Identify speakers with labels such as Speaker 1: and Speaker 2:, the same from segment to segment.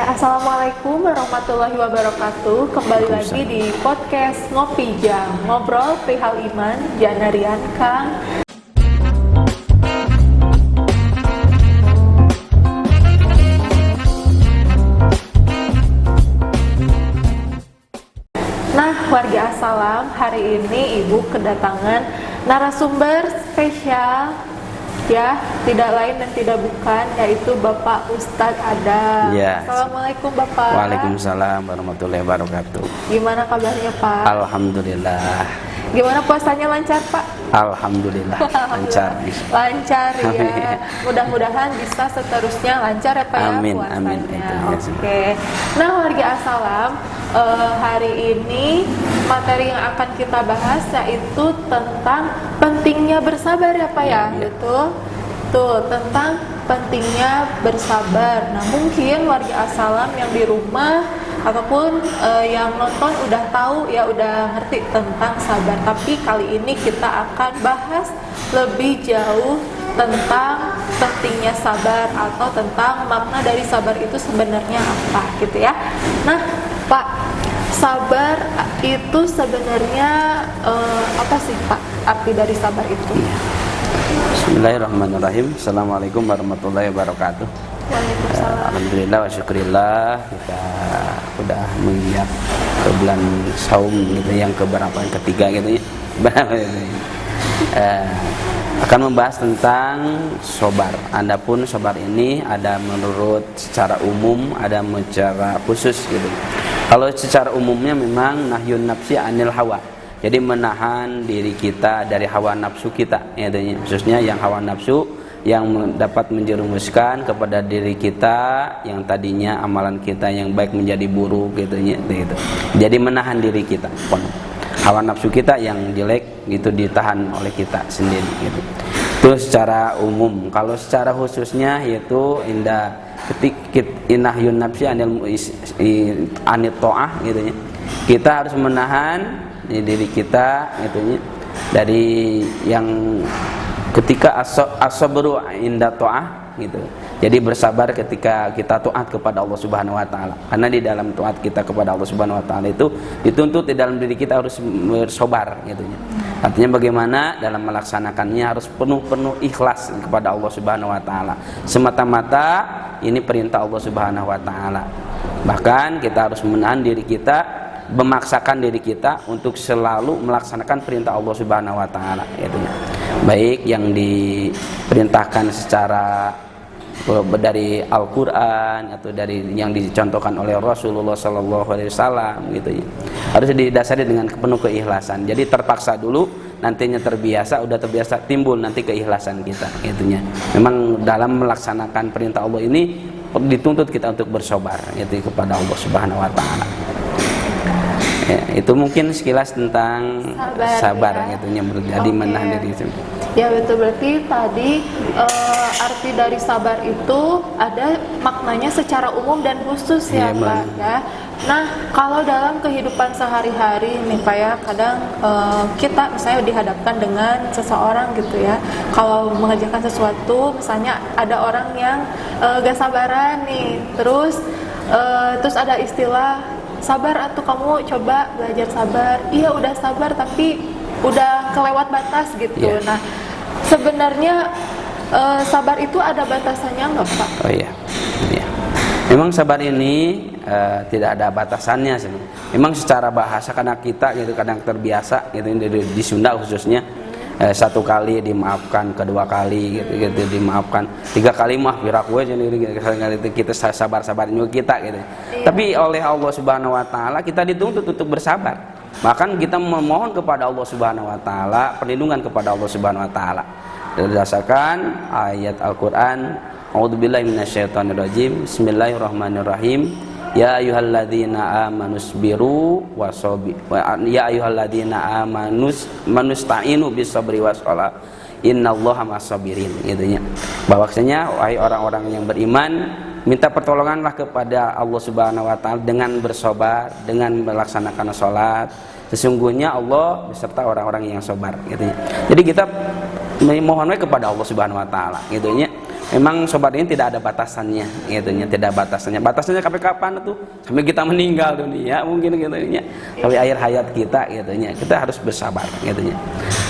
Speaker 1: Assalamualaikum warahmatullahi wabarakatuh. Kembali lagi di podcast Ngopi Jam, ngobrol perihal iman, Janarian Kang. Nah, warga Assalam, hari ini Ibu kedatangan narasumber spesial, ya, tidak lain dan tidak bukan, yaitu Bapak Ustadz Adam.
Speaker 2: Ya.
Speaker 1: Assalamualaikum Bapak.
Speaker 2: Waalaikumsalam warahmatullahi wabarakatuh.
Speaker 1: Gimana kabarnya Pak?
Speaker 2: Alhamdulillah.
Speaker 1: Gimana puasanya, lancar Pak?
Speaker 2: Alhamdulillah lancar.
Speaker 1: Lancar ya.
Speaker 2: Amin.
Speaker 1: Mudah-mudahan bisa seterusnya lancar ya Pak,
Speaker 2: Amin,
Speaker 1: ya
Speaker 2: amin.
Speaker 1: puasanya. Oke. Nah, warga Assalam, hari ini materi yang akan kita bahas yaitu tentang pentingnya bersabar ya Pak ya. Betul. Tuh, tentang pentingnya bersabar. Nah, mungkin warga Assalam yang di rumah ataupun yang nonton udah tahu ya, udah ngerti tentang sabar. Tapi kali ini kita akan bahas lebih jauh tentang pentingnya sabar atau tentang makna dari sabar itu sebenarnya apa gitu ya. Nah, Pak, sabar itu sebenarnya apa sih Pak arti dari sabar itu?
Speaker 2: Bismillahirrahmanirrahim. Assalamualaikum warahmatullahi wabarakatuh. Alhamdulillah wa syukurillah, kita udah menginjak ke bulan Saum gitu, yang keberapa, yang ketiga gitu ya. Akan membahas tentang sobar. Adapun sobar ini ada menurut secara umum, ada secara khusus gitu. Kalau secara umumnya memang nahyun nafsi anil hawa. Jadi menahan diri kita dari hawa nafsu kita, ya, khususnya yang hawa nafsu yang dapat menjerumuskan kepada diri kita yang tadinya amalan kita yang baik menjadi buruk gitu. Jadi menahan diri kita, hawa nafsu kita yang jelek gitu ditahan oleh kita sendiri gitu. Itu secara umum. Kalau secara khususnya yaitu nahyun nafsi anil ta'ah gitu ya. Kita harus menahan diri kita gitu dari yang ketika as-sabru inda ta'ah gitu. Jadi bersabar ketika kita taat kepada Allah Subhanahu wa taala. Karena di dalam taat kita kepada Allah Subhanahu wa taala itu dituntut di dalam diri kita harus bersabar gitu ya. Artinya bagaimana dalam melaksanakannya harus penuh ikhlas kepada Allah Subhanahu wa taala. Semata-mata ini perintah Allah Subhanahu wa taala. Bahkan kita harus menahan diri kita, memaksakan diri kita untuk selalu melaksanakan perintah Allah Subhanahu wa taala gitu ya. Baik yang diperintahkan secara dari Al-Qur'an atau dari yang dicontohkan oleh Rasulullah sallallahu alaihi wasallam gitu ya. Harus didasari dengan penuh keikhlasan. Jadi terpaksa dulu, nantinya udah terbiasa timbul nanti keikhlasan kita gitunya. Memang dalam melaksanakan perintah Allah ini dituntut kita untuk bersabar gitu kepada Allah Subhanahu wa taala. Ya, itu mungkin sekilas tentang sabar ya. Gitu jadi menahan diri.
Speaker 1: Ya betul, berarti tadi arti dari sabar itu ada maknanya secara umum dan khusus ya Pak ya. Nah, kalau dalam kehidupan sehari-hari nih Pak ya, kadang kita misalnya dihadapkan dengan seseorang gitu ya. Kalau mengerjakan sesuatu, misalnya ada orang yang gak sabaran nih, terus ada istilah sabar atau kamu coba belajar sabar. Iya udah sabar tapi udah kelewat batas gitu. Yeah. Nah, sebenarnya sabar itu ada batasannya nggak Pak?
Speaker 2: Oh iya. Memang sabar ini tidak ada batasannya sih. Memang secara bahasa karena kita gitu kadang terbiasa gitu di Sunda khususnya. Satu kali dimaafkan, kedua kali gitu dimaafkan, tiga kali maaf birak gue jadi kita sabar juga kita gitu. Iya. Tapi oleh Allah Subhanahu wa taala kita dituntut untuk bersabar. Bahkan kita memohon kepada Allah Subhanahu wa taala perlindungan kepada Allah Subhanahu wa taala berdasarkan ayat Al-Qur'an. A'udzubillahi minasyaitonirrajim. Bismillahirrahmanirrahim. Ya ayyuhalladzina amanusbiru wasabi ya ayyuhalladzina amanusta'inu bisabri wassalah innallaha ma'as-sabirin gitu ya. Bahwasanya wahai orang-orang yang beriman, minta pertolonganlah kepada Allah Subhanahu wa taala dengan bersabar, dengan melaksanakan salat. Sesungguhnya Allah beserta orang-orang yang sabar gitu ya. Jadi kita memohonnya kepada Allah Subhanahu wa taala gitu ya. memang sobat ini tidak ada batasannya, gitu ya, tidak batasannya. Batasannya sampai kapan tuh? Sampai kita meninggal dunia mungkin, gitu ya. Sampai akhir hayat kita, gitu ya. Kita harus bersabar, gitu ya.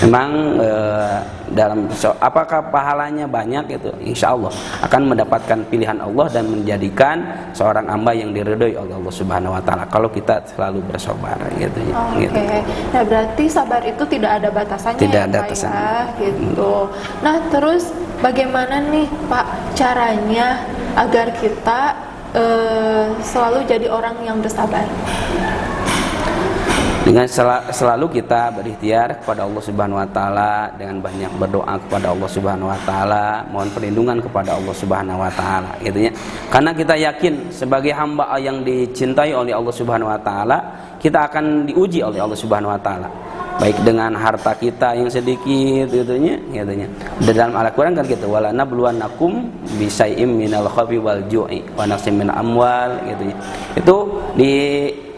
Speaker 2: Memang apakah pahalanya banyak, gitu? Insya Allah akan mendapatkan pilihan Allah dan menjadikan seorang hamba yang diridhoi oleh Allah Subhanahu Wa Taala kalau kita selalu bersabar, gitu ya.
Speaker 1: Oke.
Speaker 2: Gitu.
Speaker 1: Nah berarti sabar itu tidak ada batasannya,
Speaker 2: tidak
Speaker 1: ya,
Speaker 2: ada
Speaker 1: Pak,
Speaker 2: batasannya.
Speaker 1: ya, gitu. Nah terus bagaimana nih Pak caranya agar kita selalu jadi orang yang bersabar?
Speaker 2: Dengan selalu kita berikhtiar kepada Allah Subhanahu Wa Taala, dengan banyak berdoa kepada Allah Subhanahu Wa Taala, mohon perlindungan kepada Allah Subhanahu Wa Taala, gitu ya. Karena kita yakin sebagai hamba yang dicintai oleh Allah Subhanahu Wa Taala, kita akan diuji oleh Allah Subhanahu Wa Taala, baik dengan harta kita yang sedikit, gitu ya. Di dalam Al-Quran kan gitu, wala nabluwannakum bisai'im minal khawfi wal ju'i wa naqsim minal amwal, gitu ya. Itu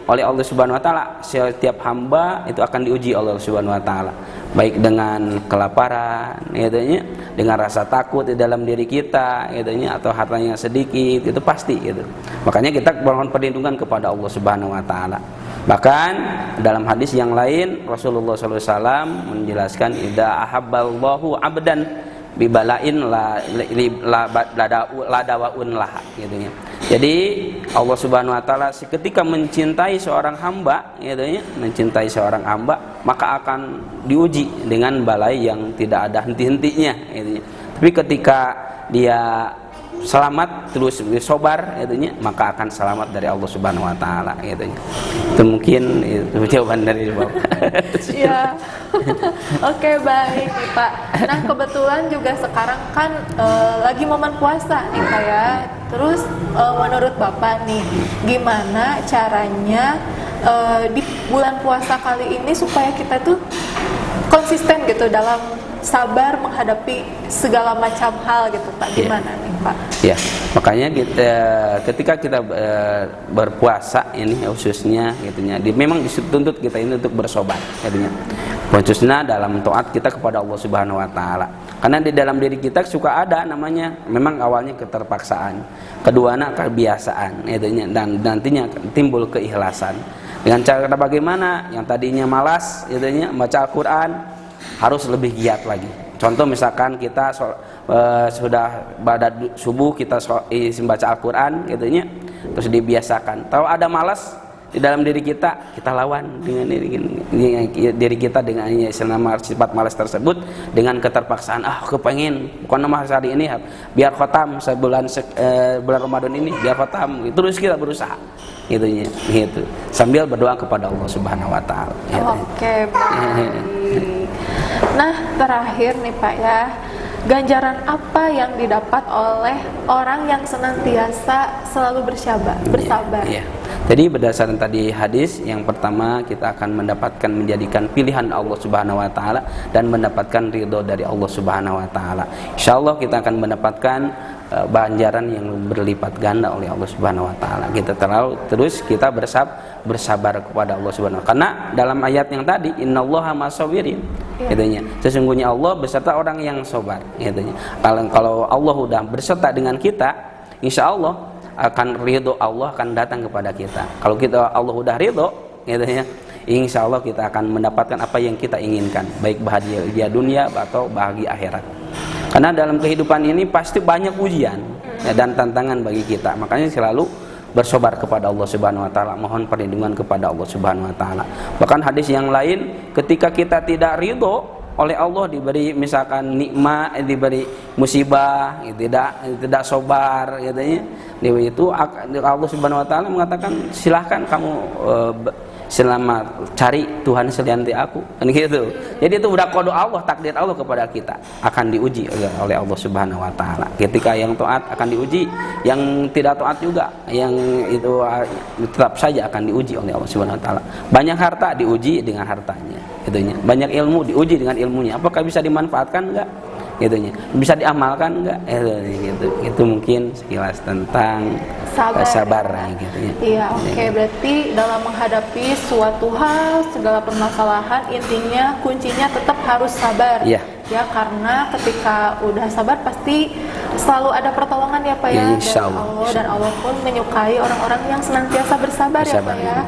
Speaker 2: oleh Allah Subhanahu Wa Taala, setiap hamba itu akan diuji oleh Allah Subhanahu Wa Taala, baik dengan kelaparan, gitu ya, dengan rasa takut di dalam diri kita, gitu ya, atau hartanya sedikit, itu pasti, gitu. Makanya kita mohon perlindungan kepada Allah Subhanahu Wa Taala. Bahkan dalam hadis yang lain Rasulullah SAW menjelaskan, idza ahabballahu abdan bibalain ladawaun lah, gitu ya. Jadi Allah Subhanahu Wa Taala ketika mencintai seorang hamba, gitu ya, mencintai seorang hamba, maka akan diuji dengan balai yang tidak ada henti-hentinya, gitu ya. Tapi ketika dia selamat terus bersabar, gitu ya, maka akan selamat dari Allah Subhanahu Wa Taala, gitu ya. Itu mungkin itu jawaban dari Bapak.
Speaker 1: Iya. Oke, baik nih Pak. Nah kebetulan juga sekarang kan lagi momen puasa nih Pak ya. Terus menurut Bapak nih, gimana caranya di bulan puasa kali ini supaya kita tuh konsisten gitu dalam sabar menghadapi segala macam hal gitu Pak? Gimana nih Pak?
Speaker 2: Ya, makanya ketika kita berpuasa ini khususnya, gitunya, memang dituntut kita ini untuk bersobat, gitunya. Khususnya dalam taat kita kepada Allah Subhanahu Wa Taala. Karena di dalam diri kita suka ada namanya, memang awalnya keterpaksaan, keduanya kebiasaan, gitunya, dan nantinya timbul keikhlasan. Dengan cara bagaimana? Yang tadinya malas, gitunya, baca Al-Quran, harus lebih giat lagi. Contoh misalkan kita sudah pada subuh kita baca Al-Quran, gitunya, terus dibiasakan. Kalau ada malas di dalam diri kita lawan dengan diri kita dengan selama sifat malas tersebut dengan keterpaksaan. Kepengen bukan hari ini biar khotam bulan Ramadan ini biar khotam, terus kita berusaha, gitunya, gitu, sambil berdoa kepada Allah Subhanahu Wa Taala.
Speaker 1: Oke, baik. Nah terakhir nih Pak ya, ganjaran apa yang didapat oleh orang yang senantiasa selalu bersabar?
Speaker 2: Iya. Jadi berdasarkan tadi hadis, yang pertama kita akan mendapatkan menjadikan pilihan Allah Subhanahu Wa Taala dan mendapatkan ridho dari Allah Subhanahu Wa Taala. Insyaallah kita akan mendapatkan ganjaran yang berlipat ganda oleh Allah Subhanahu Wa Taala. Kita terus kita bersabar kepada Allah Subhanahu Wa Taala. Karena dalam ayat yang tadi, innallaha ma'as-sabirin, gitunya. Sesungguhnya Allah beserta orang yang sabar, gitunya. Kalau Allah sudah berserta dengan kita, insyaallah akan ridho Allah akan datang kepada kita. Kalau Allah udah ridho, gitu ya, insya Allah kita akan mendapatkan apa yang kita inginkan, baik bahagia dunia atau bahagia akhirat. Karena dalam kehidupan ini pasti banyak ujian dan tantangan bagi kita. Makanya selalu bersabar kepada Allah Subhanahu Wa Taala, mohon perlindungan kepada Allah Subhanahu Wa Taala. Bahkan hadis yang lain, ketika kita tidak ridho oleh Allah, diberi misalkan nikmat, diberi musibah, tidak sabar, katanya, itu Allah Subhanahu Wa Taala mengatakan silahkan kamu selama cari Tuhan selain aku, kan gitu. Jadi itu udah kode Allah, takdir Allah kepada kita, akan diuji oleh Allah Subhanahu Wa Taala. Ketika yang taat akan diuji, yang tidak taat juga, yang itu tetap saja akan diuji oleh Allah Subhanahu Wa Taala. Banyak harta diuji dengan hartanya, gitunya. Banyak ilmu diuji dengan ilmunya. Apakah bisa dimanfaatkan enggak? Gitunya. Bisa diamalkan enggak? Gitu. Itu mungkin sekilas tentang sabar gitu ya.
Speaker 1: Iya, oke. Berarti dalam menghadapi suatu hal, segala permasalahan, intinya kuncinya tetap harus sabar.
Speaker 2: Iya.
Speaker 1: Ya, karena ketika udah sabar pasti selalu ada pertolongan ya Pak ya,
Speaker 2: Ya,
Speaker 1: dari
Speaker 2: insya Allah.
Speaker 1: Allah, dan Allah pun menyukai orang-orang yang senantiasa bersabar ya Pak ya.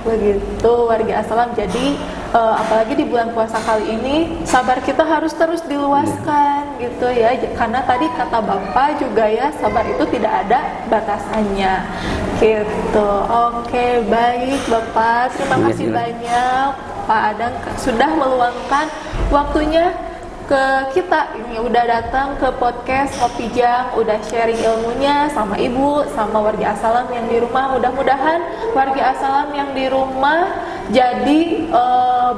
Speaker 1: Begitu warga Assalam. Jadi apalagi di bulan puasa kali ini, sabar kita harus terus diluaskan gitu ya, karena tadi kata Bapak juga ya, sabar itu tidak ada batasannya gitu. Oke, baik Bapak, terima kasih banyak Pak Adang sudah meluangkan waktunya ke kita ini, udah datang ke podcast Ngopi Jang, udah sharing ilmunya sama ibu, sama warga Assalam yang di rumah. Mudah-mudahan warga Assalam yang di rumah jadi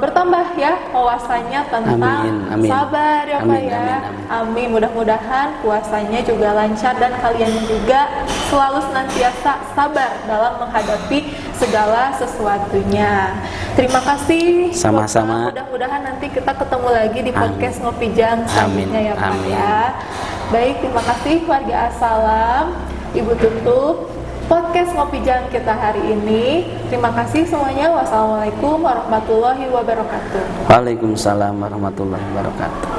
Speaker 1: bertambah ya wawasannya tentang
Speaker 2: Amin.
Speaker 1: sabar ya Pak ya. Amin. Mudah-mudahan puasanya juga lancar dan kalian juga selalu senantiasa sabar dalam menghadapi segala sesuatunya. Terima kasih.
Speaker 2: Sama-sama.
Speaker 1: Mudah-mudahan nanti kita ketemu lagi di podcast Ngopi Jang selanjutnya ya Pak ya. Baik, terima kasih warga Assalam. Ibu tutup podcast Ngopi Jang kita hari ini. Terima kasih semuanya. Wassalamualaikum warahmatullahi wabarakatuh.
Speaker 2: Waalaikumsalam warahmatullahi wabarakatuh.